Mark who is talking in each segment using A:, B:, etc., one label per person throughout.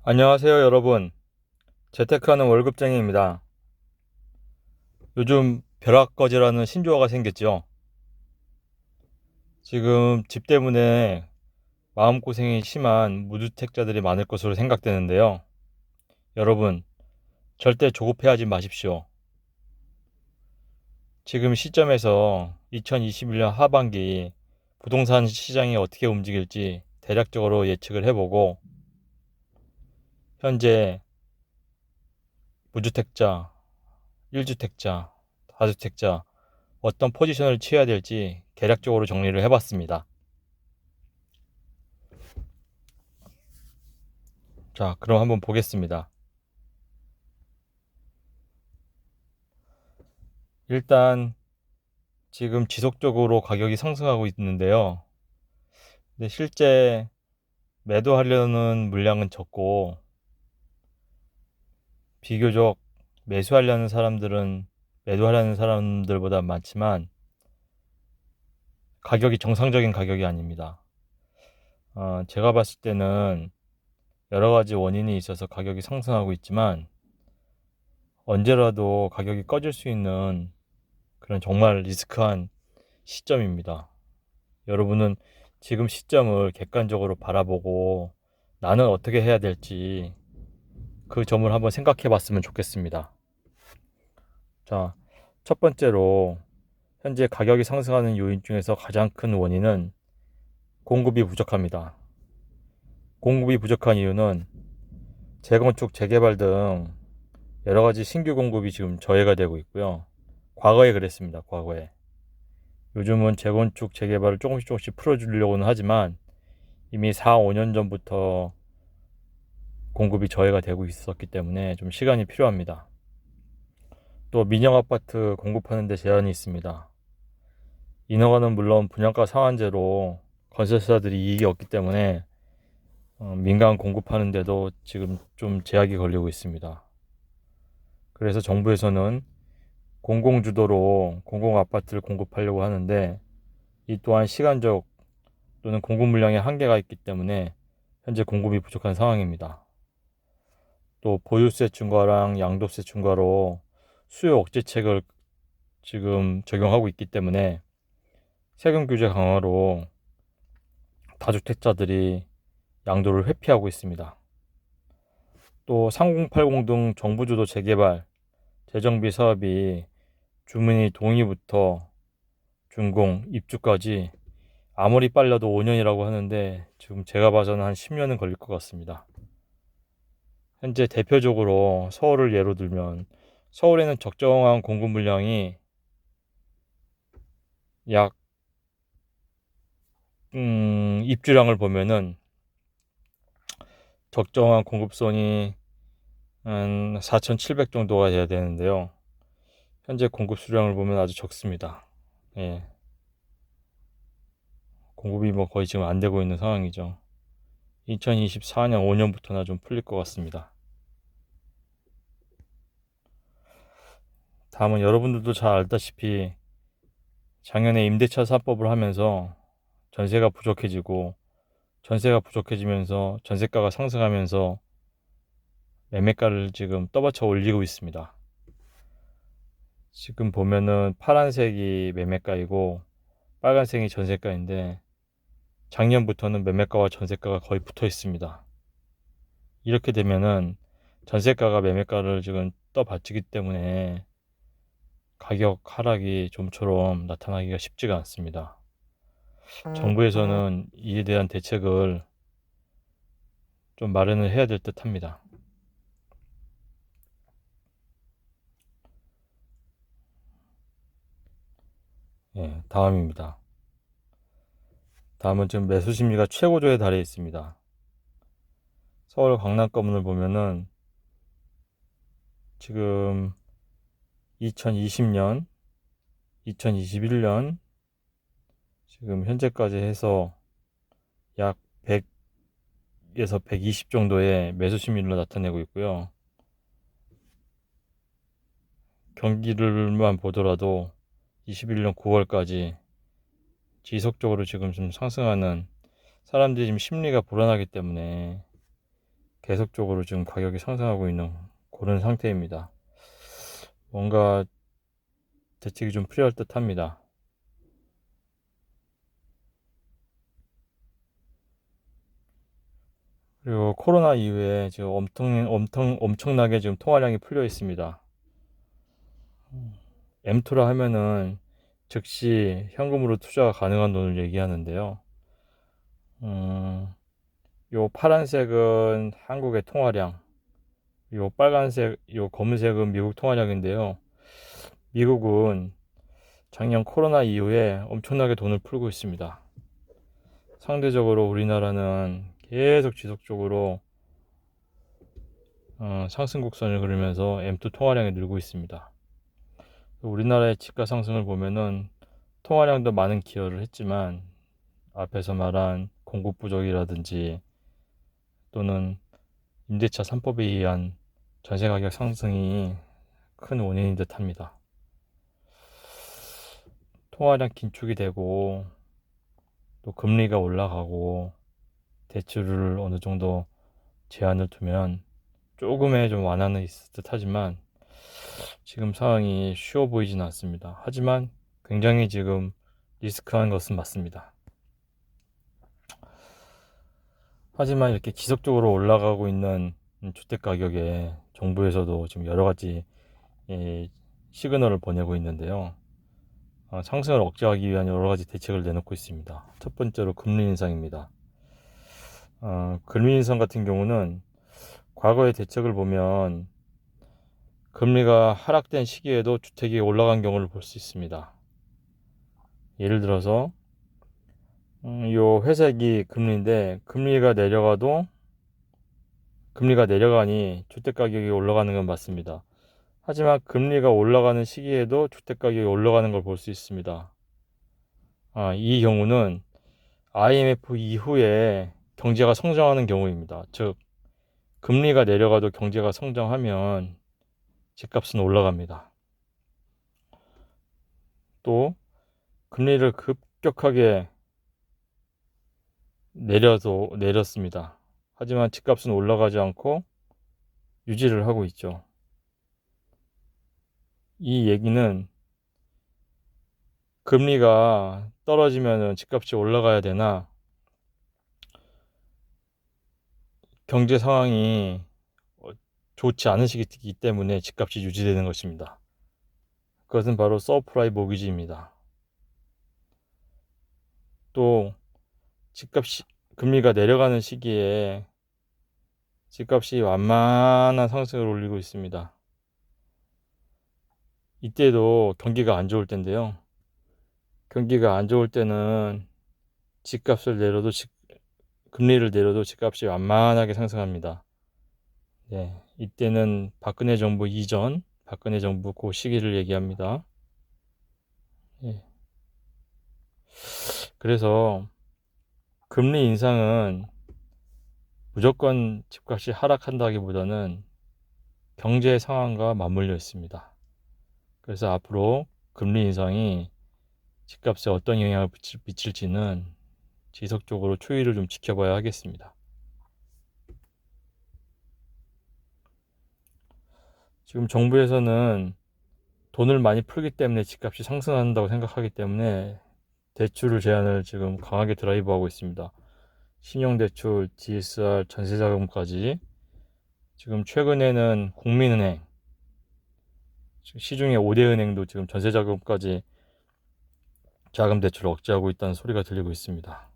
A: 안녕하세요, 여러분. 재테크하는 월급쟁이입니다. 요즘 벼락거지라는 신조어가 생겼죠. 지금 집 때문에 마음고생이 심한 무주택자들이 많을 것으로 생각되는데요. 여러분, 절대 조급해하지 마십시오. 지금 시점에서 2021년 하반기 부동산 시장이 어떻게 움직일지 대략적으로 예측을 해보고, 현재 무주택자, 1주택자, 다주택자 어떤 포지션을 취해야 될지 개략적으로 정리를 해봤습니다. 자, 그럼 한번 보겠습니다. 일단 지금 지속적으로 가격이 상승하고 있는데요. 근데 실제 매도하려는 물량은 적고 비교적 매수하려는 사람들은 매도하려는 사람들보다 많지만 가격이 정상적인 가격이 아닙니다. 제가 봤을 때는 여러 가지 원인이 있어서 가격이 상승하고 있지만 언제라도 가격이 꺼질 수 있는 그런 정말 리스크한 시점입니다. 여러분은 지금 시점을 객관적으로 바라보고 나는 어떻게 해야 될지 그 점을 한번 생각해 봤으면 좋겠습니다. 자, 첫 번째로 현재 가격이 상승하는 요인 중에서 가장 큰 원인은 공급이 부족합니다. 공급이 부족한 이유는 재건축, 재개발 등 여러 가지 신규 공급이 지금 저해가 되고 있고요. 과거에 그랬습니다. 과거에. 요즘은 재건축, 재개발을 조금씩 풀어주려고는 하지만 이미 4, 5년 전부터 공급이 저해가 되고 있었기 때문에 좀 시간이 필요합니다. 또 민영 아파트 공급하는 데 제한이 있습니다. 인허가는 물론 분양가 상한제로 건설사들이 이익이 없기 때문에 민간 공급하는 데도 지금 좀 제약이 걸리고 있습니다. 그래서 정부에서는 공공주도로 공공 아파트를 공급하려고 하는데 이 또한 시간적 또는 공급 물량의 한계가 있기 때문에 현재 공급이 부족한 상황입니다. 또 보유세 중과랑 양도세 중과로 수요 억제책을 지금 적용하고 있기 때문에 세금 규제 강화로 다주택자들이 양도를 회피하고 있습니다. 또 3080 등 정부 주도 재개발, 재정비 사업이 주민의 동의부터 준공, 입주까지 아무리 빨라도 5년이라고 하는데 지금 제가 봐서는 한 10년은 걸릴 것 같습니다. 현재 대표적으로 서울을 예로 들면 서울에는 적정한 공급 물량이 약 입주량을 보면은 적정한 공급선이 한 4,700 정도가 돼야 되는데요. 현재 공급 수량을 보면 아주 적습니다. 예, 공급이 뭐 거의 지금 안 되고 있는 상황이죠. 2024년 5년부터나 좀 풀릴 것 같습니다. 다음은 여러분들도 잘 알다시피 작년에 임대차 3법을 하면서 전세가 부족해지고 전세가 부족해지면서 전세가가 상승하면서 매매가를 지금 떠받쳐 올리고 있습니다. 지금 보면은 파란색이 매매가이고 빨간색이 전세가인데 작년부터는 매매가와 전세가가 거의 붙어 있습니다. 이렇게 되면은 전세가가 매매가를 지금 떠받치기 때문에 가격 하락이 좀처럼 나타나기가 쉽지가 않습니다. 정부에서는 이에 대한 대책을 좀 마련을 해야 될 듯 합니다. 예, 다음입니다. 다음은 지금 매수 심리가 최고조에 달해 있습니다. 서울 강남권을 보면은 지금 2020년, 2021년 지금 현재까지 해서 약 100에서 120 정도의 매수 심리를 나타내고 있고요. 경기를만 보더라도 21년 9월까지 지속적으로 지금 좀 상승하는 사람들이 지금 심리가 불안하기 때문에 계속적으로 지금 가격이 상승하고 있는 그런 상태입니다. 뭔가 대책이 좀 필요할 듯 합니다. 그리고 코로나 이후에 지금 엄청나게 지금 통화량이 풀려 있습니다. M2라 하면은 즉시 현금으로 투자가 가능한 돈을 얘기하는데요. 요 파란색은 한국의 통화량, 요 검은색은 미국 통화량인데요. 미국은 작년 코로나 이후에 엄청나게 돈을 풀고 있습니다. 상대적으로 우리나라는 계속 지속적으로 상승 곡선을 그리면서 M2 통화량이 늘고 있습니다. 우리나라의 집가 상승을 보면은 통화량도 많은 기여를 했지만 앞에서 말한 공급 부족이라든지 또는 임대차 3법에 의한 전세 가격 상승이 큰 원인인 듯 합니다. 통화량 긴축이 되고 또 금리가 올라가고 대출을 어느 정도 제한을 두면 조금의 좀 완화는 있을 듯 하지만 지금 상황이 쉬워 보이지는 않습니다. 하지만 굉장히 지금 리스크한 것은 맞습니다. 하지만 이렇게 지속적으로 올라가고 있는 주택 가격에 정부에서도 지금 여러 가지 시그널을 보내고 있는데요. 상승을 억제하기 위한 여러 가지 대책을 내놓고 있습니다. 첫 번째로 금리 인상입니다. 금리 인상 같은 경우는 과거의 대책을 보면 금리가 하락된 시기에도 주택이 올라간 경우를 볼 수 있습니다. 예를 들어서 요 회색이 금리인데 금리가 내려가니 주택 가격이 올라가는 건 맞습니다. 하지만 금리가 올라가는 시기에도 주택 가격이 올라가는 걸 볼 수 있습니다. 이 경우는 IMF 이후에 경제가 성장하는 경우입니다. 즉 금리가 내려가도 경제가 성장하면 집값은 올라갑니다. 또 금리를 급격하게 내렸습니다. 하지만 집값은 올라가지 않고 유지를 하고 있죠. 이 얘기는 금리가 떨어지면 집값이 올라가야 되나 경제 상황이 좋지 않은 시기이기 때문에 집값이 유지되는 것입니다. 그것은 바로 서프라이 모기지입니다. 또 금리가 내려가는 시기에 집값이 완만한 상승을 올리고 있습니다. 이때도 경기가 안 좋을 때인데요. 경기가 안 좋을 때는 금리를 내려도 집값이 완만하게 상승합니다. 네, 이때는 박근혜 정부 이전, 박근혜 정부 그 시기를 얘기합니다. 네. 그래서 금리 인상은 무조건 집값이 하락한다기보다는 경제 상황과 맞물려 있습니다. 그래서 앞으로 금리 인상이 집값에 어떤 영향을 미칠지는 지속적으로 추이를 좀 지켜봐야 하겠습니다. 지금 정부에서는 돈을 많이 풀기 때문에 집값이 상승한다고 생각하기 때문에 대출을 제한을 지금 강하게 드라이브하고 있습니다. 신용대출, DSR, 전세자금까지 지금 최근에는 국민은행, 시중에 5대 은행도 지금 전세자금까지 자금 대출을 억제하고 있다는 소리가 들리고 있습니다.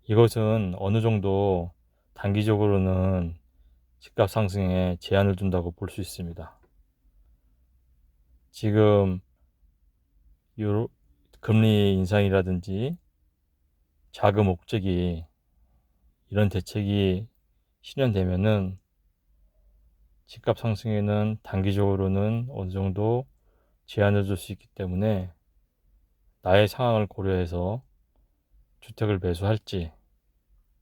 A: 이것은 어느 정도 단기적으로는 집값 상승에 제한을 둔다고 볼 수 있습니다. 지금 금리 인상이라든지 자금 억제기 이런 대책이 실현되면은 집값 상승에는 단기적으로는 어느 정도 제한을 줄 수 있기 때문에 나의 상황을 고려해서 주택을 매수할지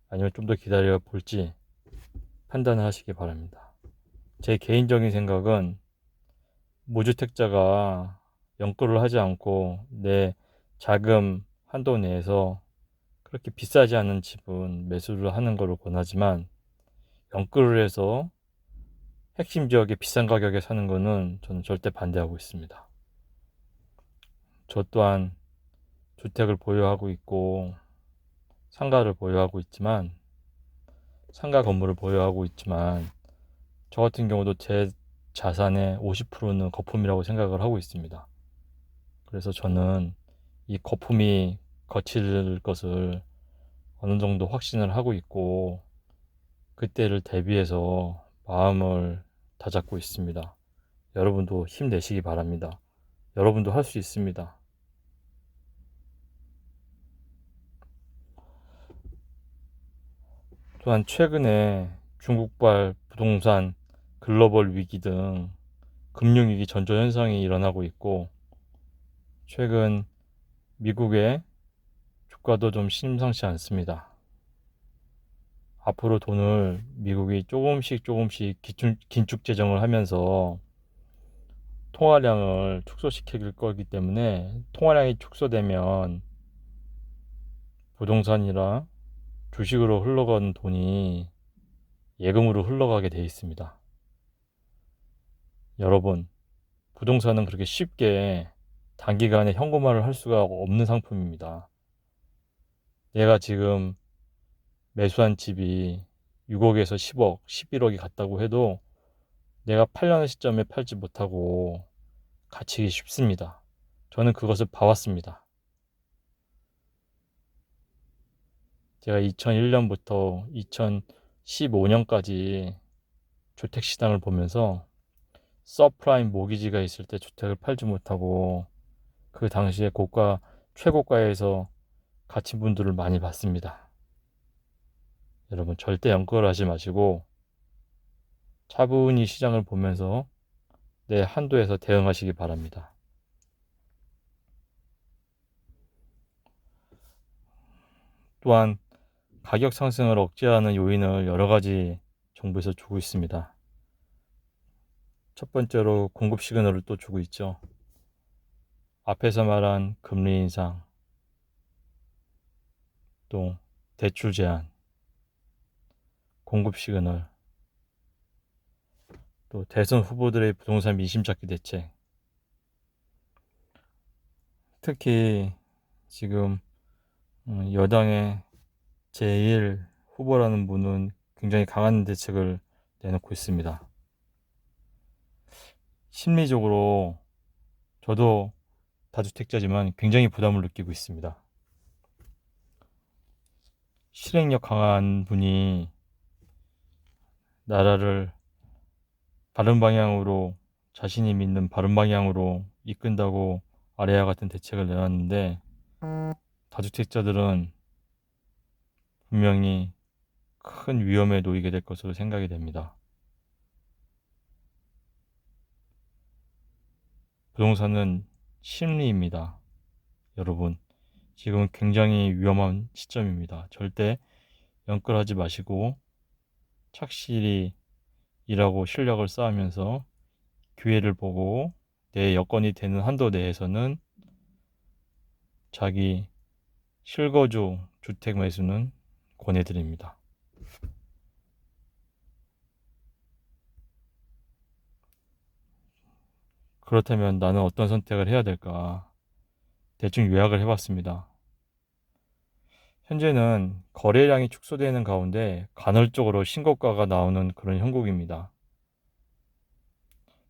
A: 아니면 좀 더 기다려 볼지 판단을 하시기 바랍니다. 제 개인적인 생각은 무주택자가 연끌을 하지 않고 내 자금 한도 내에서 그렇게 비싸지 않은 집은 매수를 하는 것을 권하지만 연끌을 해서 핵심 지역에 비싼 가격에 사는 거는 저는 절대 반대하고 있습니다. 저 또한 주택을 보유하고 있고 상가 건물을 보유하고 있지만 저 같은 경우도 제 자산의 50%는 거품이라고 생각을 하고 있습니다. 그래서 저는 이 거품이 거칠 것을 어느 정도 확신을 하고 있고 그때를 대비해서 마음을 다잡고 있습니다. 여러분도 힘내시기 바랍니다. 여러분도 할 수 있습니다. 또한 최근에 중국발 부동산 글로벌 위기 등 금융위기 전조현상이 일어나고 있고 최근 미국의 주가도 좀 심상치 않습니다. 앞으로 돈을 미국이 조금씩 긴축 재정을 하면서 통화량을 축소시킬 거기 때문에 통화량이 축소되면 부동산이나 주식으로 흘러가는 돈이 예금으로 흘러가게 돼 있습니다. 여러분, 부동산은 그렇게 쉽게 단기간에 현금화를 할 수가 없는 상품입니다. 내가 지금 매수한 집이 6억에서 10억, 11억이 갔다고 해도 내가 팔려는 시점에 팔지 못하고 갇히기 쉽습니다. 저는 그것을 봐왔습니다. 제가 2001년부터 2015년까지 주택시장을 보면서 서프라임 모기지가 있을 때 주택을 팔지 못하고 그 당시에 최고가에서 갇힌 분들을 많이 봤습니다. 여러분 절대 연끌하지 마시고 차분히 시장을 보면서 내 한도에서 대응하시기 바랍니다. 또한 가격 상승을 억제하는 요인을 여러 가지 정부에서 주고 있습니다. 첫 번째로 공급 시그널을 또 주고 있죠. 앞에서 말한 금리 인상, 또 대출 제한, 공급 시그널, 또 대선 후보들의 부동산 민심 잡기 대책. 특히 지금 여당의 제1 후보라는 분은 굉장히 강한 대책을 내놓고 있습니다. 심리적으로 저도 다주택자지만 굉장히 부담을 느끼고 있습니다. 실행력 강한 분이 나라를 바른 방향으로 자신이 믿는 바른 방향으로 이끈다고 아래와 같은 대책을 내놨는데 다주택자들은 분명히 큰 위험에 놓이게 될 것으로 생각이 됩니다. 부동산은 심리입니다. 여러분, 지금 굉장히 위험한 시점입니다. 절대 연끌하지 마시고 착실히 일하고 실력을 쌓으면서 기회를 보고 내 여건이 되는 한도 내에서는 자기 실거주 주택 매수는 권해드립니다. 그렇다면 나는 어떤 선택을 해야 될까? 대충 요약을 해봤습니다. 현재는 거래량이 축소되는 가운데 간헐적으로 신고가가 나오는 그런 형국입니다.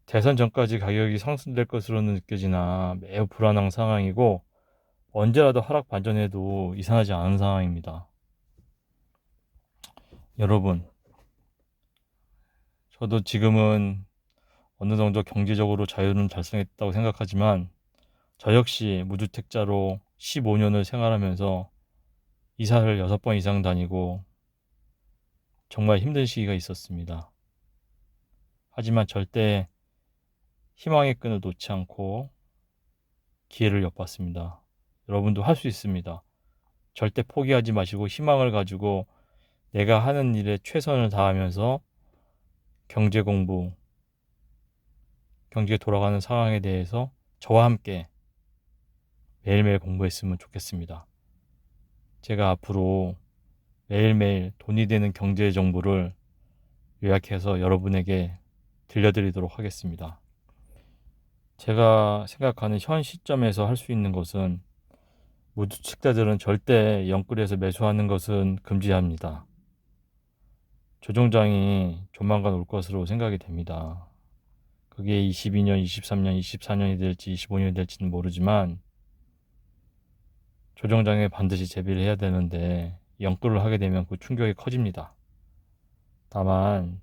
A: 대선 전까지 가격이 상승될 것으로는 느껴지나 매우 불안한 상황이고 언제라도 하락 반전해도 이상하지 않은 상황입니다. 여러분, 저도 지금은 어느 정도 경제적으로 자유는 달성했다고 생각하지만 저 역시 무주택자로 15년을 생활하면서 이사를 6번 이상 다니고 정말 힘든 시기가 있었습니다. 하지만 절대 희망의 끈을 놓지 않고 기회를 엿봤습니다. 여러분도 할 수 있습니다. 절대 포기하지 마시고 희망을 가지고 내가 하는 일에 최선을 다하면서 경제 공부, 경제 돌아가는 상황에 대해서 저와 함께 매일매일 공부했으면 좋겠습니다. 제가 앞으로 매일매일 돈이 되는 경제 정보를 요약해서 여러분에게 들려드리도록 하겠습니다. 제가 생각하는 현 시점에서 할 수 있는 것은 무주택자들은 절대 영끌에서 매수하는 것은 금지합니다. 조정장이 조만간 올 것으로 생각이 됩니다. 그게 22년, 23년, 24년이 될지 25년이 될지는 모르지만 조정장에 반드시 대비를 해야 되는데 영끌을 하게 되면 그 충격이 커집니다. 다만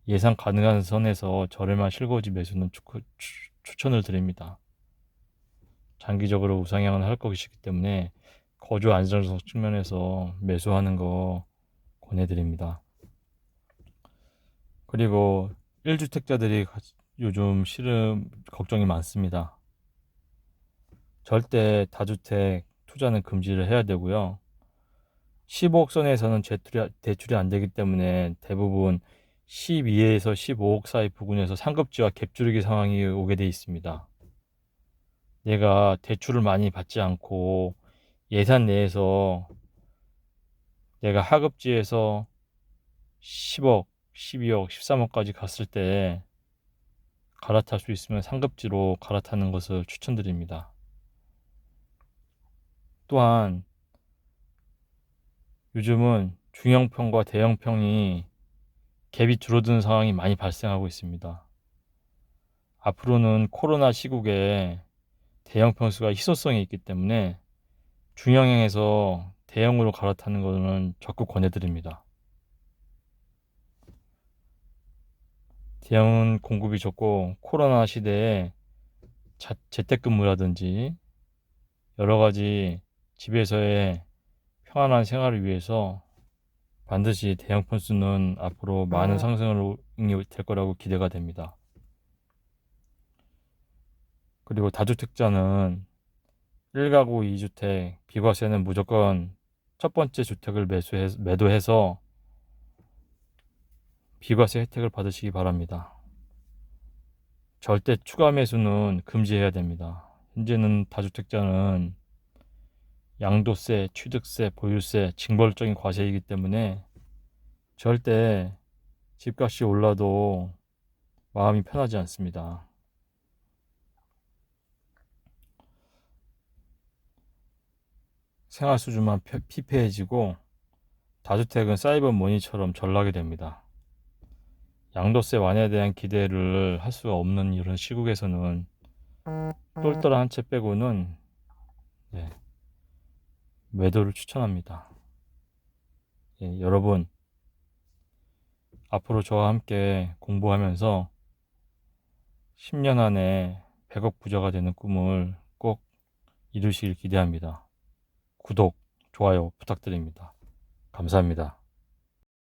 A: 예상 가능한 선에서 저렴한 실거주 매수는 추천을 드립니다. 장기적으로 우상향을 할 것이기 때문에 거주 안정성 측면에서 매수하는 거 권해드립니다. 그리고 1주택자들이 요즘 실은 걱정이 많습니다. 절대 다주택 투자는 금지를 해야 되고요. 15억 선에서는 대출이 안 되기 때문에 대부분 12에서 15억 사이 부근에서 상급지와 갭주르기 상황이 오게 돼 있습니다. 내가 대출을 많이 받지 않고 예산 내에서 내가 하급지에서 10억, 12억, 13억까지 갔을 때 갈아탈 수 있으면 상급지로 갈아타는 것을 추천드립니다. 또한 요즘은 중형평과 대형평이 갭이 줄어드는 상황이 많이 발생하고 있습니다. 앞으로는 코로나 시국에 대형평 수가 희소성이 있기 때문에 중형행에서 대형으로 갈아타는 것은 적극 권해드립니다. 대형은 공급이 적고 코로나 시대에 재택근무라든지 여러 가지 집에서의 평안한 생활을 위해서 반드시 대형 편수는 앞으로 많은 상승이 될 거라고 기대가 됩니다. 그리고 다주택자는 1가구 2주택 비과세는 무조건 첫 번째 주택을 매도해서 비과세 혜택을 받으시기 바랍니다. 절대 추가 매수는 금지해야 됩니다. 현재는 다주택자는 양도세, 취득세, 보유세, 징벌적인 과세이기 때문에 절대 집값이 올라도 마음이 편하지 않습니다. 생활 수준만 피폐해지고 다주택은 사이버 머니처럼 전락이 됩니다. 양도세 완화에 대한 기대를 할 수가 없는 이런 시국에서는 똘똘한 한 채 빼고는 네, 매도를 추천합니다. 예, 여러분 앞으로 저와 함께 공부하면서 10년 안에 100억 부자가 되는 꿈을 꼭 이루시길 기대합니다. 구독, 좋아요 부탁드립니다. 감사합니다.